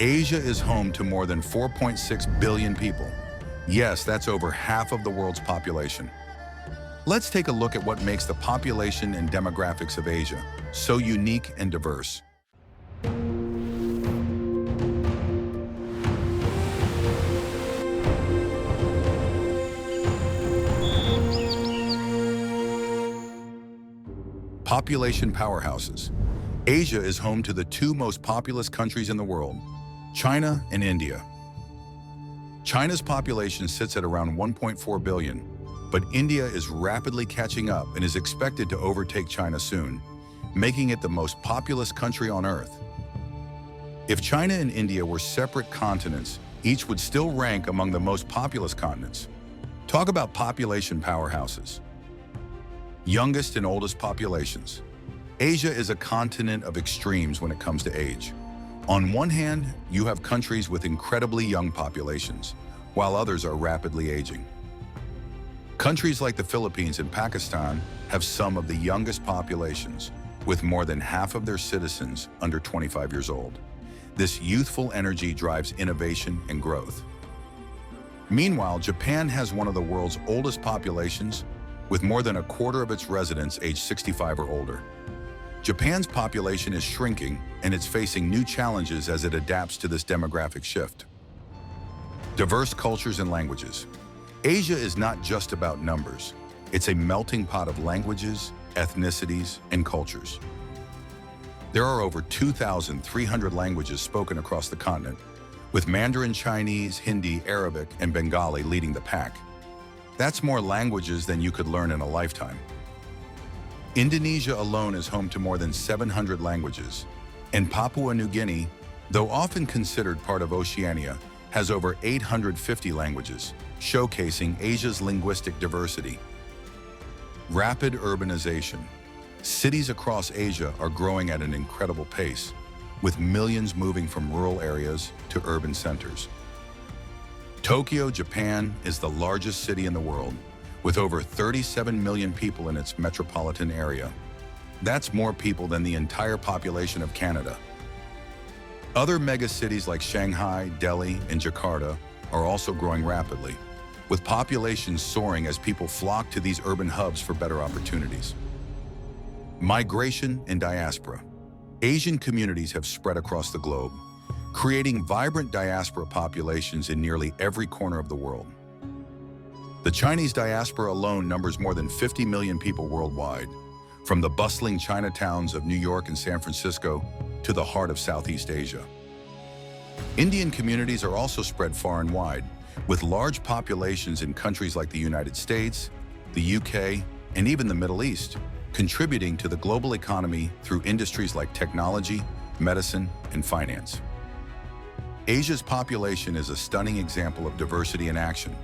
Asia is home to more than 4.6 billion people. Yes, that's over half of the world's population. Let's take a look at what makes the population and demographics of Asia so unique and diverse. Population powerhouses. Asia is home to the two most populous countries in the world, China and India. China's population sits at around 1.4 billion, but India is rapidly catching up and is expected to overtake China soon, making it the most populous country on Earth. If China and India were separate continents, each would still rank among the most populous continents. Talk about population powerhouses. Youngest and oldest populations. Asia is a continent of extremes when it comes to age. On one hand, you have countries with incredibly young populations, while others are rapidly aging. Countries like the Philippines and Pakistan have some of the youngest populations, with more than half of their citizens under 25 years old. This youthful energy drives innovation and growth. Meanwhile, Japan has one of the world's oldest populations, with more than a quarter of its residents aged 65 or older. Japan's population is shrinking, and it's facing new challenges as it adapts to this demographic shift. Diverse cultures and languages. Asia is not just about numbers. It's a melting pot of languages, ethnicities, and cultures. There are over 2,300 languages spoken across the continent, with Mandarin Chinese, Hindi, Arabic, and Bengali leading the pack. That's more languages than you could learn in a lifetime. Indonesia alone is home to more than 700 languages, and Papua New Guinea, though often considered part of Oceania, has over 850 languages, showcasing Asia's linguistic diversity. Rapid urbanization. Cities across Asia are growing at an incredible pace, with millions moving from rural areas to urban centers. Tokyo, Japan, is the largest city in the world, with over 37 million people in its metropolitan area. That's more people than the entire population of Canada. Other megacities like Shanghai, Delhi, and Jakarta are also growing rapidly, with populations soaring as people flock to these urban hubs for better opportunities. Migration and diaspora. Asian communities have spread across the globe, creating vibrant diaspora populations in nearly every corner of the world. The Chinese diaspora alone numbers more than 50 million people worldwide, from the bustling Chinatowns of New York and San Francisco to the heart of Southeast Asia. Indian communities are also spread far and wide, with large populations in countries like the United States, the UK, and even the Middle East, contributing to the global economy through industries like technology, medicine, and finance. Asia's population is a stunning example of diversity in action,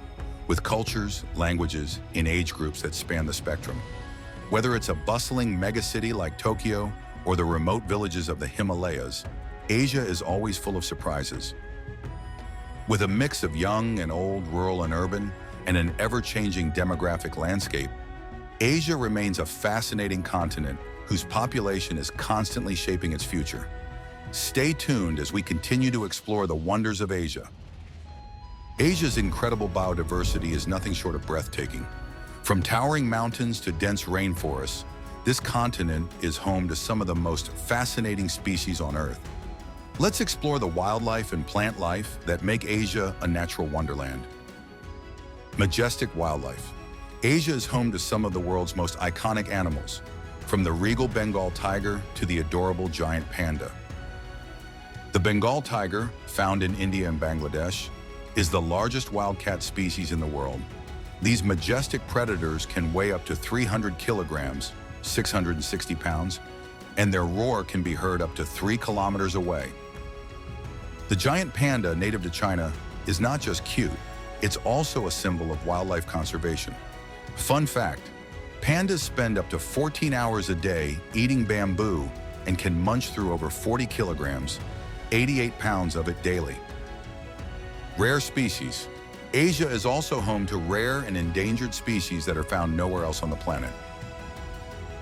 with cultures, languages, and age groups that span the spectrum. Whether it's a bustling megacity like Tokyo or the remote villages of the Himalayas, Asia is always full of surprises. With a mix of young and old, rural and urban, and an ever-changing demographic landscape, Asia remains a fascinating continent whose population is constantly shaping its future. Stay tuned as we continue to explore the wonders of Asia. Asia's incredible biodiversity is nothing short of breathtaking. From towering mountains to dense rainforests, this continent is home to some of the most fascinating species on Earth. Let's explore the wildlife and plant life that make Asia a natural wonderland. Majestic wildlife. Asia is home to some of the world's most iconic animals, from the regal Bengal tiger to the adorable giant panda. The Bengal tiger, found in India and Bangladesh, is the largest wildcat species in the world. These majestic predators can weigh up to 300 kilograms, 660 pounds, and their roar can be heard up to 3 kilometers away. The giant panda, native to China, is not just cute, it's also a symbol of wildlife conservation. Fun fact, pandas spend up to 14 hours a day eating bamboo and can munch through over 40 kilograms, 88 pounds of it daily. Rare species. Asia is also home to rare and endangered species that are found nowhere else on the planet.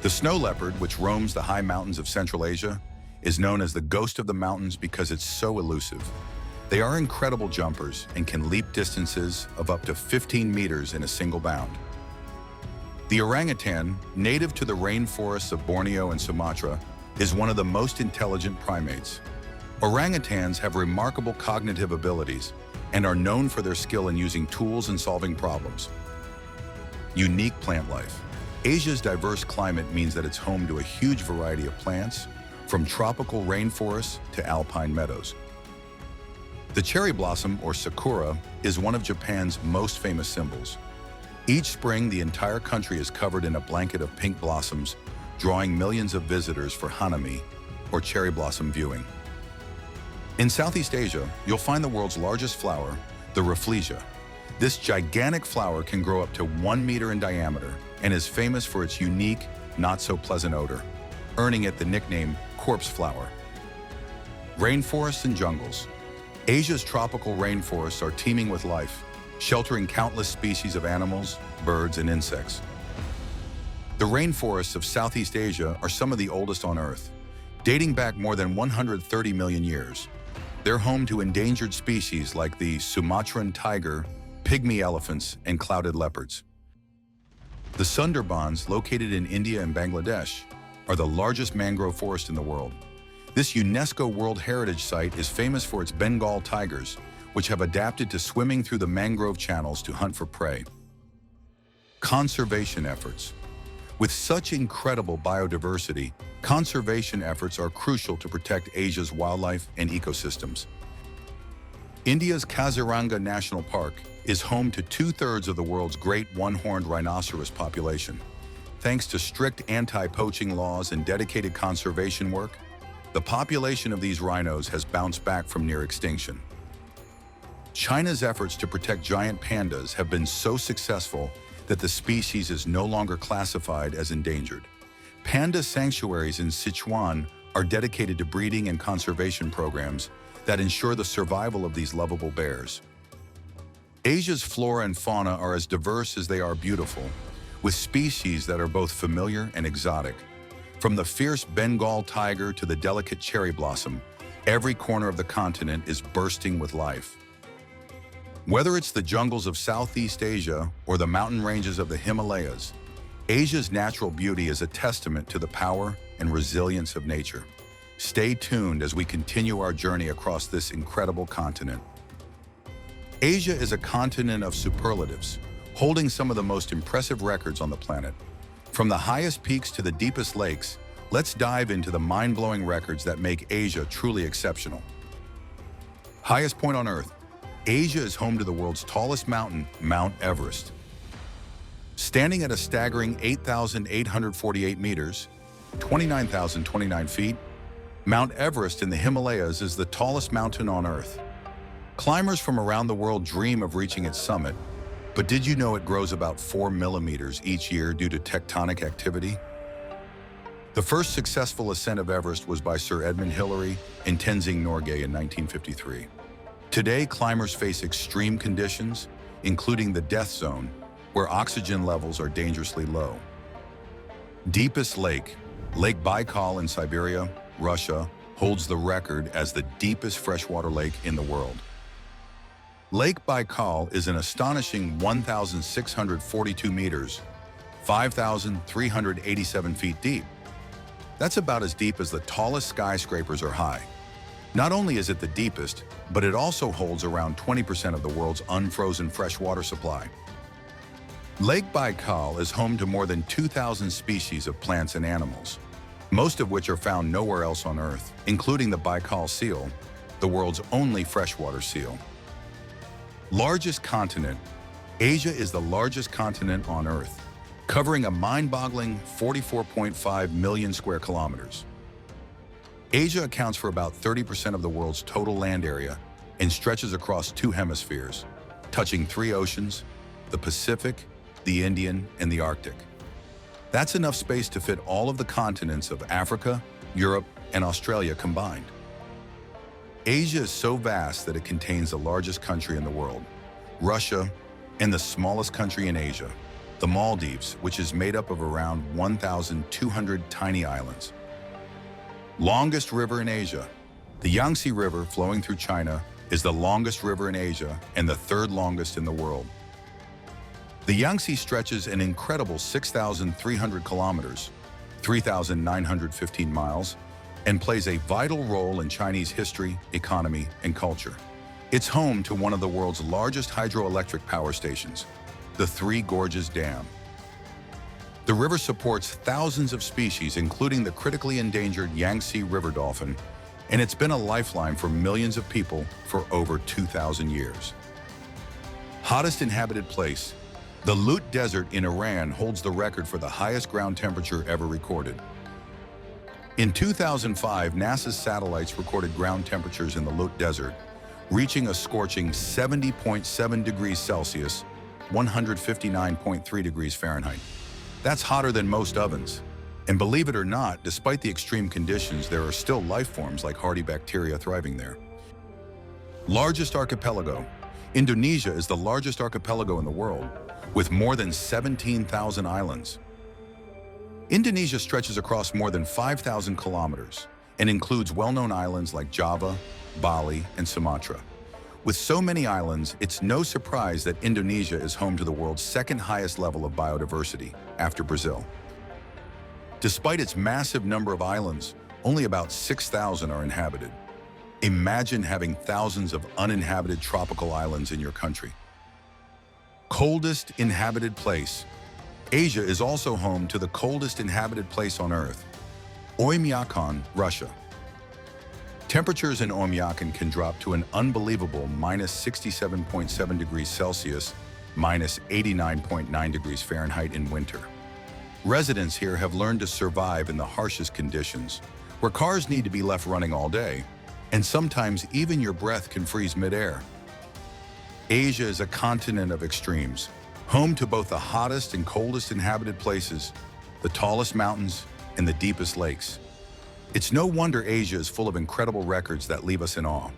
The snow leopard, which roams the high mountains of Central Asia, is known as the ghost of the mountains because it's so elusive. They are incredible jumpers and can leap distances of up to 15 meters in a single bound. The orangutan, native to the rainforests of Borneo and Sumatra, is one of the most intelligent primates. Orangutans have remarkable cognitive abilities and are known for their skill in using tools and solving problems. Unique plant life. Asia's diverse climate means that it's home to a huge variety of plants, from tropical rainforests to alpine meadows. The cherry blossom, or sakura, is one of Japan's most famous symbols. Each spring, the entire country is covered in a blanket of pink blossoms, drawing millions of visitors for hanami, or cherry blossom viewing. In Southeast Asia, you'll find the world's largest flower, the rafflesia. This gigantic flower can grow up to 1 meter in diameter and is famous for its unique, not-so-pleasant odor, earning it the nickname corpse flower. Rainforests and jungles. Asia's tropical rainforests are teeming with life, sheltering countless species of animals, birds, and insects. The rainforests of Southeast Asia are some of the oldest on Earth, dating back more than 130 million years. They're home to endangered species like the Sumatran tiger, pygmy elephants, and clouded leopards. The Sundarbans, located in India and Bangladesh, are the largest mangrove forest in the world. This UNESCO World Heritage Site is famous for its Bengal tigers, which have adapted to swimming through the mangrove channels to hunt for prey. Conservation efforts. With such incredible biodiversity, conservation efforts are crucial to protect Asia's wildlife and ecosystems. India's Kaziranga National Park is home to 2/3 of the world's great one-horned rhinoceros population. Thanks to strict anti-poaching laws and dedicated conservation work, the population of these rhinos has bounced back from near extinction. China's efforts to protect giant pandas have been so successful that the species is no longer classified as endangered. Panda sanctuaries in Sichuan are dedicated to breeding and conservation programs that ensure the survival of these lovable bears. Asia's flora and fauna are as diverse as they are beautiful, with species that are both familiar and exotic. From the fierce Bengal tiger to the delicate cherry blossom, every corner of the continent is bursting with life. Whether it's the jungles of Southeast Asia or the mountain ranges of the Himalayas, Asia's natural beauty is a testament to the power and resilience of nature. Stay tuned as we continue our journey across this incredible continent. Asia is a continent of superlatives, holding some of the most impressive records on the planet. From the highest peaks to the deepest lakes, let's dive into the mind-blowing records that make Asia truly exceptional. Highest point on Earth. Asia is home to the world's tallest mountain, Mount Everest. Standing at a staggering 8,848 meters, 29,029 feet, Mount Everest in the Himalayas is the tallest mountain on Earth. Climbers from around the world dream of reaching its summit, but did you know it grows about 4 millimeters each year due to tectonic activity? The first successful ascent of Everest was by Sir Edmund Hillary and Tenzing Norgay in 1953. Today, climbers face extreme conditions, including the death zone, where oxygen levels are dangerously low. Deepest lake, Lake Baikal in Siberia, Russia, holds the record as the deepest freshwater lake in the world. Lake Baikal is an astonishing 1,642 meters, 5,387 feet deep. That's about as deep as the tallest skyscrapers are high. Not only is it the deepest, but it also holds around 20% of the world's unfrozen freshwater supply. Lake Baikal is home to more than 2,000 species of plants and animals, most of which are found nowhere else on Earth, including the Baikal seal, the world's only freshwater seal. Largest continent. Asia is the largest continent on Earth, covering a mind-boggling 44.5 million square kilometers. Asia accounts for about 30% of the world's total land area and stretches across 2 hemispheres, touching 3 oceans, the Pacific, the Indian, and the Arctic. That's enough space to fit all of the continents of Africa, Europe, and Australia combined. Asia is so vast that it contains the largest country in the world, Russia, and the smallest country in Asia, the Maldives, which is made up of around 1,200 tiny islands. Longest river in Asia. The Yangtze River, flowing through China, is the longest river in Asia and the third longest in the world. The Yangtze stretches an incredible 6,300 kilometers, 3,915 miles, and plays a vital role in Chinese history, economy, and culture. It's home to one of the world's largest hydroelectric power stations, the Three Gorges Dam. The river supports thousands of species, including the critically endangered Yangtze river dolphin, and it's been a lifeline for millions of people for over 2,000 years. Hottest inhabited place. The Lut Desert in Iran holds the record for the highest ground temperature ever recorded. In 2005, NASA's satellites recorded ground temperatures in the Lut Desert, reaching a scorching 70.7 degrees Celsius, 159.3 degrees Fahrenheit. That's hotter than most ovens. And believe it or not, despite the extreme conditions, there are still life forms like hardy bacteria thriving there. Largest archipelago. Indonesia is the largest archipelago in the world, with more than 17,000 islands. Indonesia stretches across more than 5,000 kilometers and includes well-known islands like Java, Bali, and Sumatra. With so many islands, it's no surprise that Indonesia is home to the world's second highest level of biodiversity, after Brazil. Despite its massive number of islands, only about 6,000 are inhabited. Imagine having thousands of uninhabited tropical islands in your country. Coldest inhabited place. Asia is also home to the coldest inhabited place on Earth, Oymyakon, Russia. Temperatures in Oymyakon can drop to an unbelievable minus 67.7 degrees Celsius, minus 89.9 degrees Fahrenheit in winter. Residents here have learned to survive in the harshest conditions, where cars need to be left running all day, and sometimes even your breath can freeze midair. Asia is a continent of extremes, home to both the hottest and coldest inhabited places, the tallest mountains, and the deepest lakes. It's no wonder Asia is full of incredible records that leave us in awe.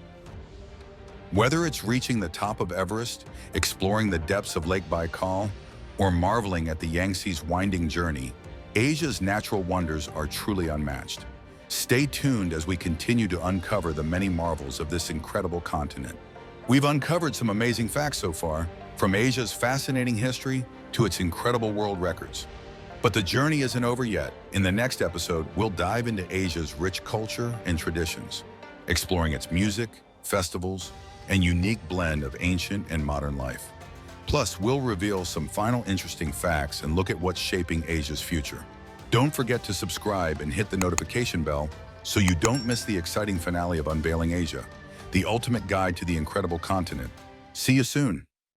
Whether it's reaching the top of Everest, exploring the depths of Lake Baikal, or marveling at the Yangtze's winding journey, Asia's natural wonders are truly unmatched. Stay tuned as we continue to uncover the many marvels of this incredible continent. We've uncovered some amazing facts so far, from Asia's fascinating history to its incredible world records. But the journey isn't over yet. In the next episode, we'll dive into Asia's rich culture and traditions, exploring its music, festivals, and unique blend of ancient and modern life. Plus, we'll reveal some final interesting facts and look at what's shaping Asia's future. Don't forget to subscribe and hit the notification bell so you don't miss the exciting finale of Unveiling Asia, the ultimate guide to the incredible continent. See you soon.